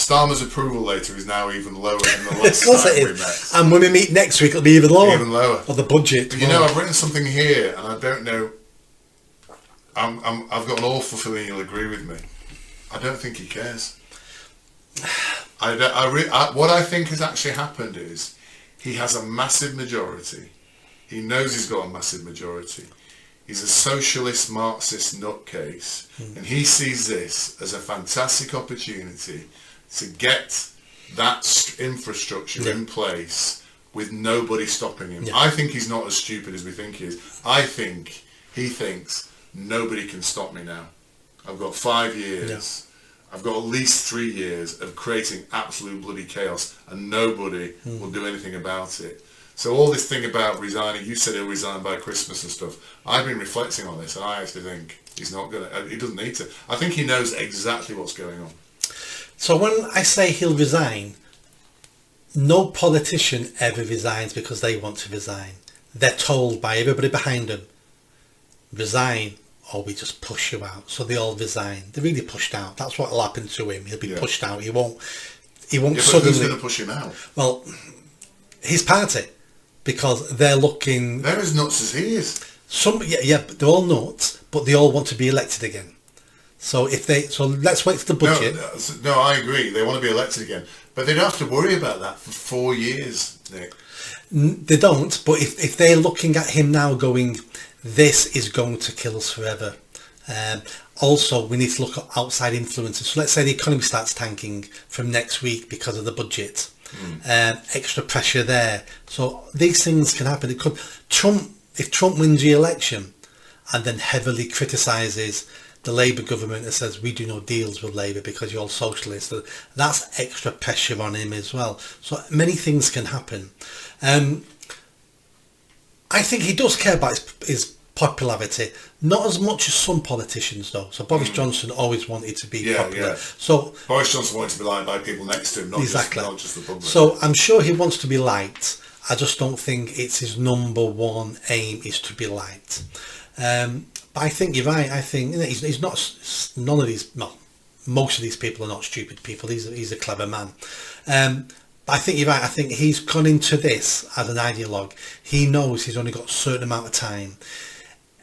Starmer's approval later is now even lower than the last Of course time it we is. met. And when we meet next week, it'll be even lower. Even lower. Of the budget. But I've written something here, and I don't know. I've got an awful feeling you'll agree with me. I don't think he cares. What I think has actually happened is he has a massive majority. He knows he's got a massive majority. He's a socialist, Marxist nutcase, and he sees this as a fantastic opportunity to get that infrastructure in place with nobody stopping him. I think he's not as stupid as we think he is. I think he thinks nobody can stop me now. I've got 5 years. Yeah. I've got at least 3 years of creating absolute bloody chaos, and nobody will do anything about it. So all this thing about resigning, you said he'll resign by Christmas and stuff. I've been reflecting on this, and I actually think he's not going to, he doesn't need to. I think he knows exactly what's going on. So when I say he'll resign, no politician ever resigns because they want to resign. They're told by everybody behind them, resign or we just push you out. So they all resign. They're really pushed out. That's what will happen to him. He'll be pushed out. He won't but suddenly... who's going to push him out? Well, his party. Because they're looking... They're as nuts as he is. But they're all nuts, but they all want to be elected again. So let's wait for the budget. No, I agree. They want to be elected again. But they don't have to worry about that for 4 years, Nick. They don't, but if they're looking at him now going, this is going to kill us forever. Also, we need to look at outside influences. So let's say the economy starts tanking from next week because of the budget. Extra pressure there. So these things can happen. If Trump wins the election and then heavily criticises the Labour government and says we do no deals with Labour because you're all socialists, that's extra pressure on him as well. So many things can happen. I think he does care about his popularity, not as much as some politicians though. So Boris Johnson always wanted to be popular. So Boris Johnson wanted to be liked by people next to him, not just the public. So I'm sure he wants to be liked. I just don't think it's his number one aim is to be liked. But I think you're right. I think he's not. None of these. Well, most of these people are not stupid people. He's a clever man. But I think you're right. I think he's gone into this as an ideologue. He knows he's only got a certain amount of time.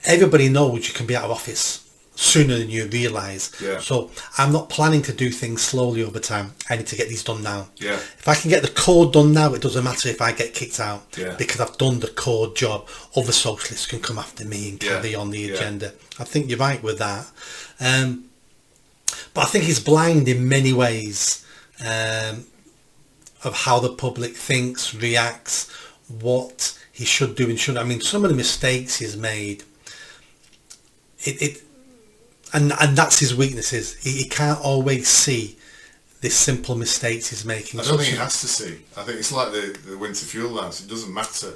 Everybody knows you can be out of office sooner than you realise. Yeah. So I'm not planning to do things slowly over time. I need to get these done now. Yeah. If I can get the core done now, it doesn't matter if I get kicked out. Yeah. Because I've done the core job. Other socialists can come after me and carry on the agenda. I think you're right with that. But I think he's blind in many ways of how the public thinks, reacts, what he should do and shouldn't. I mean, some of the mistakes he's made, and that's his weaknesses. He can't always see the simple mistakes he's making. I don't think he has to see. I think it's like the winter fuel allowance. It doesn't matter.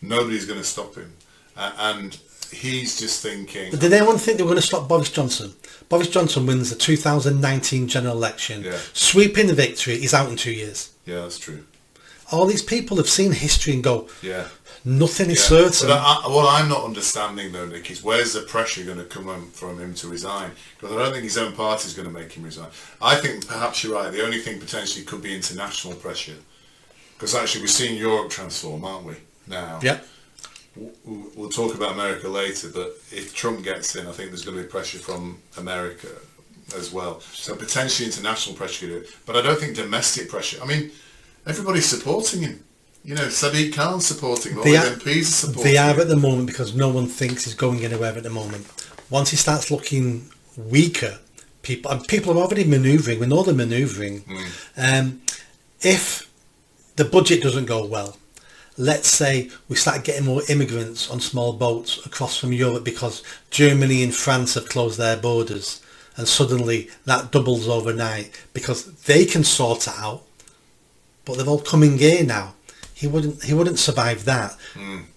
Nobody's going to stop him. And he's just thinking... But did anyone think they were going to stop Boris Johnson? Boris Johnson wins the 2019 general election. Yeah. Sweeping the victory. He's out in 2 years. Yeah, that's true. All these people have seen history and go... Yeah. Nothing is certain. But what I'm not understanding though, Nick, is where's the pressure going to come from him to resign? Because I don't think his own party is going to make him resign. I think perhaps you're right. The only thing potentially could be international pressure. Because actually we're seeing Europe transform, aren't we, now? Yeah. We'll talk about America later, but if Trump gets in, I think there's going to be pressure from America as well. So potentially international pressure, but I don't think domestic pressure. I mean, everybody's supporting him. You know, Sadiq Khan's supporting him, all the MPs are supporting him. They are at the moment because no one thinks he's going anywhere at the moment. Once he starts looking weaker, people are already manoeuvring. We know they're manoeuvring. If the budget doesn't go well, let's say we start getting more immigrants on small boats across from Europe because Germany and France have closed their borders, and suddenly that doubles overnight because they can sort it out, but they're all coming here now. He wouldn't survive that.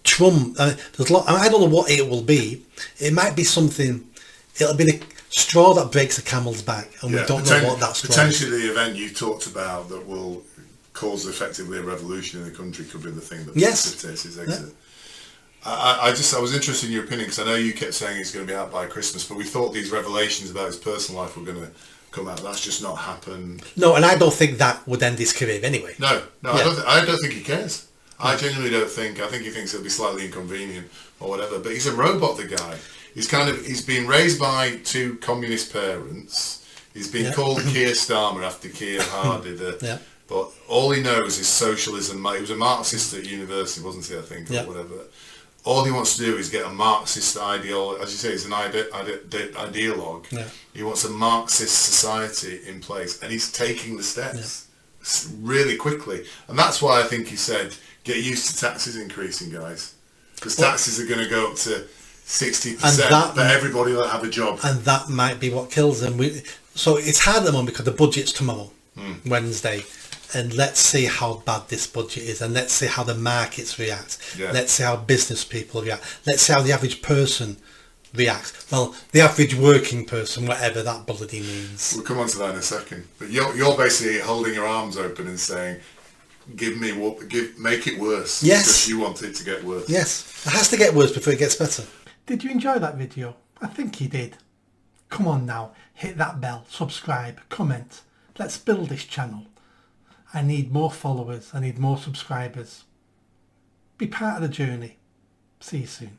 Trump, there's a lot. I don't know what it will be. It might be something. It'll be the straw that breaks the camel's back, and we don't know what that straw is. Potentially, the event you talked about that will cause effectively a revolution in the country could be the thing that precipitates his exit. I was interested in your opinion because I know you kept saying he's going to be out by Christmas, but we thought these revelations about his personal life were going to come out. That's just not happened. No, and I don't think that would end his career anyway. No, Yeah. I don't think he cares. I genuinely don't think. I think he thinks it'll be slightly inconvenient or whatever. But he's a robot, the guy. He's been raised by two communist parents. He's been called Kier Starmer after Kier Hardy. But all he knows is socialism. He was a Marxist at university, wasn't he? I think, or whatever. All he wants to do is get a Marxist ideology. As you say, he's an ideologue. Yeah. He wants a Marxist society in place, and he's taking the steps really quickly. And that's why I think he said, get used to taxes increasing, guys. Because taxes are going to go up to 60%, but everybody will have a job. And that might be what kills them. So it's hard at the moment because the budget's tomorrow, Wednesday. And let's see how bad this budget is, and let's see how the markets react. Yeah. Let's see how business people react. Let's see how the average person reacts. Well, the average working person, whatever that bloody means. We'll come on to that in a second. But you're basically holding your arms open and saying, make it worse. Yes. Because you want it to get worse. Yes. It has to get worse before it gets better. Did you enjoy that video? I think you did. Come on now, hit that bell, subscribe, comment. Let's build this channel. I need more followers. I need more subscribers. Be part of the journey. See you soon.